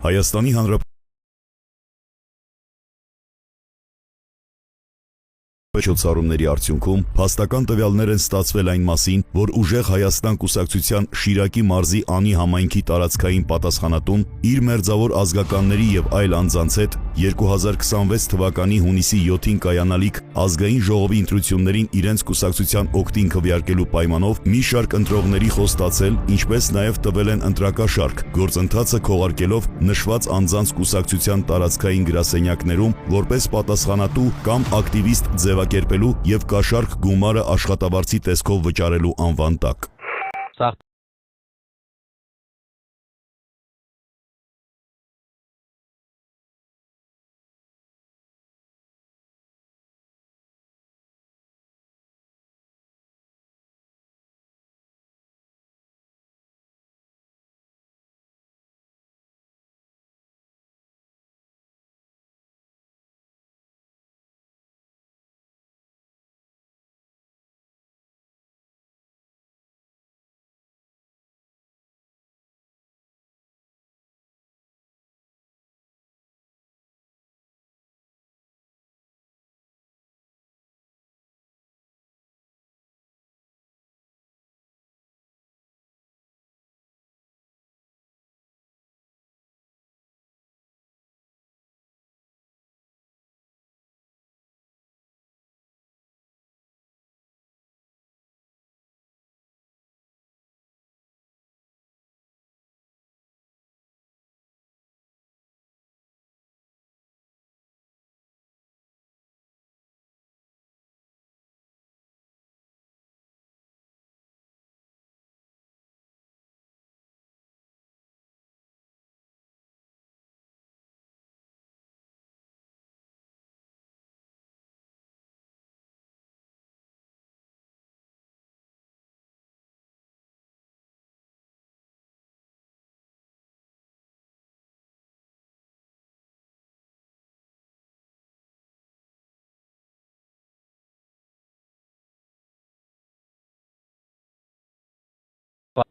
Հայաստանի Հանրապետության Չոցառումների արդյունքում փաստական տվյալներ են ստացվել այն մասին, որ ուժեղ Հայաստան կուսակցության Շիրակի մարզի Անի համայնքի տարածքային պատասխանատուն իր մերձավոր ազգականների եւ այլ անձանց հետ 2026 թվականի հունիսի 7-ին կայանալիք ազգային ժողովի ընտրություններին իրենց կուսակցության օգտին քվեարկելու պայմանով մի շարք ընտրողների խոստացել, ինչպես նաեւ տվել են ընտրակաշարք, գործընթացը քողարկելով նշված անձանց կուսակցության տարածքային գրասենյակներում որպես պատասխանատու կամ ակտիվիստ ձևակերպելու եւ կաշառք գումարը աշխատավարձի տեսքով վճարելու անվան տակ։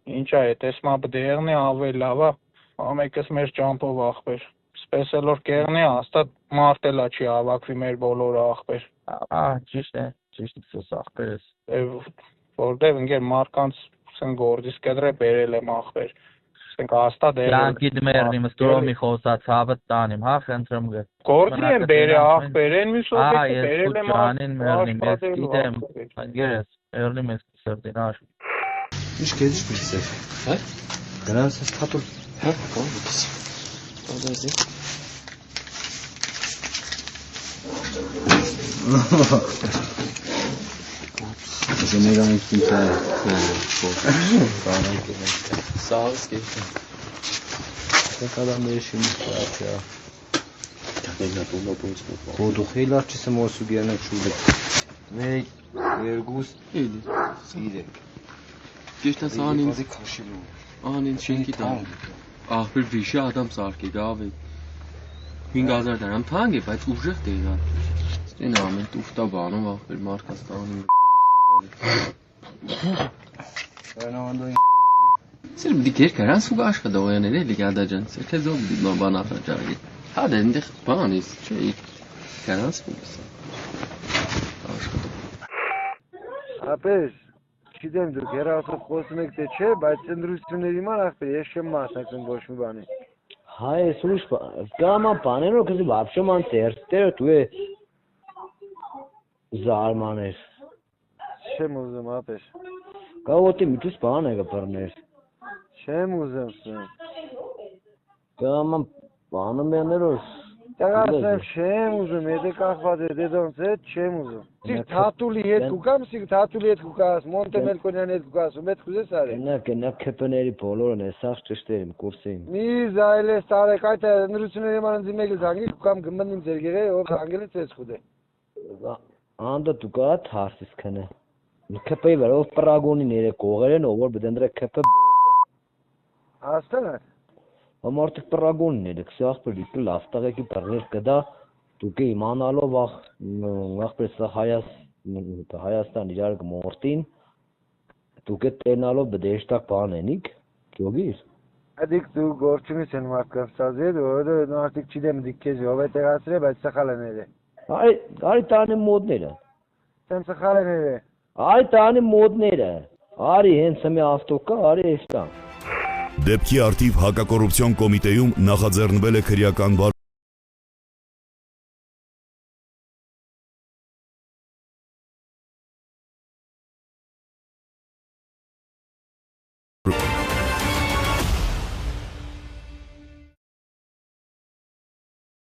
Ինչ է, տեսմապ դեղնի ավել լավա, ամեկս մեր ճամպով աղբեր, սպեսել որ կեղնի հաստատ մարտելա չի ավակվի մեր բոլորը աղբեր։ Ճիշտ է աղբերս։ Որտև ընկեր մարկանց սեն գործիս կդրե բերել եմ աղբեր, սենք հաստատ Յանքի դմերնի մստորոմի խոսած հավըտ տանիմ, հա խնդրում գը։ Գործի եմ բերի աղբեր, են մյուս ես բերել եմ ջանին մերնի մեզ գիտեմ, ընկերս, երնի մեզ սրտին աշ։ Ինչ գեզի բիցեր, հա? Դրանց ես թատուլ, հա? Կոմ բիցի։ Ադազի։ Ես ներան եք ինքա սաղս կեքա։ Դեք ադամ ներշին իշխա։ Կոդու խեյլ արջիսը մոսու գերնակ շուլեք։ Մեկ, երգուս, սիրեք։ Ճիշտ է անին շենքի տան։ Աղբեր վիշի ադամ սարքի գավ է 5000 դրամ թանկ է, բայց ուժեղ դեղա։ Ստեն ամեն տուֆտա բանով աղբեր մարկած տանի։ Բանավանդոյին Սեր դիկեր կարան սուգ աշխատողներ էլի գադաջան։ Սեր թե զոբ դիպլոմ բան ախաճարի։ Հա դե ինձ բան է, չէ։ Կարան սուգ։ Ապես Չգիտեմ դուք հեռախոսով խոսում եք թե չէ, բայց ընտրությունների ման ախպեր ես չեմ մասնակցում ոչ մի բանի։ Հայ, слушай, прямо панено, kasi вообще man terstero tu e zarmanes։ Չեմ ուզում ապես։ Կավոտի միտուս բան է կպրներ։ Չեմ ուզում սեմ։ Կաման բանում յաներոս։ Տղասեմ չեմ ուզում, եթե կախված է դեդոնց հետ չեմ ուզում։ Սիկ թատուլի հետ կուկամ, սիկ թատուլի հետ կուկաս, Մոնտե Մելքոնյանի հետ կուկասում, հետ կուզես արել։ Նա քեպների բոլորն է, սաղ ճշտերիմ կուրսին։ Մի զայլես տարեք այդ ընտրությունների ման ընձի մեկը զանգի կուկամ գմբնիմ ձեր գեղե, ով զանգելը ծես խուդ է։ Անդա դու կա թարսիս քնը։ Քեպեի վրա ով պրագոնին երեք կողեր են, ով որ բդենդրե քեպը Աստան է։ Ամարտիկ պրագոնին երեք, սաղբերի կլաստաղեկի պրներ կդա, դուք է իմանալով աղբեր սա Հայաստան իրար կմորտին, դուք է տենալով բդեշտակ բան ենիք, կյոգիր։ Ադիկ դու գործունից են մարդկանց ստազել, որը արդիկ չիդեմ դիք քեզ ով է տեղացրել, բայց սխալներ է։ Արի տանի մոդները։ Սենց սխալներ է։ Արի տանի մոդները։ Արի հենց մի ավտոկա, արի էստան։ Դեպքի արդիվ հակակոռուպցիոն կոմիտեում նախաձեռնվել է քրեական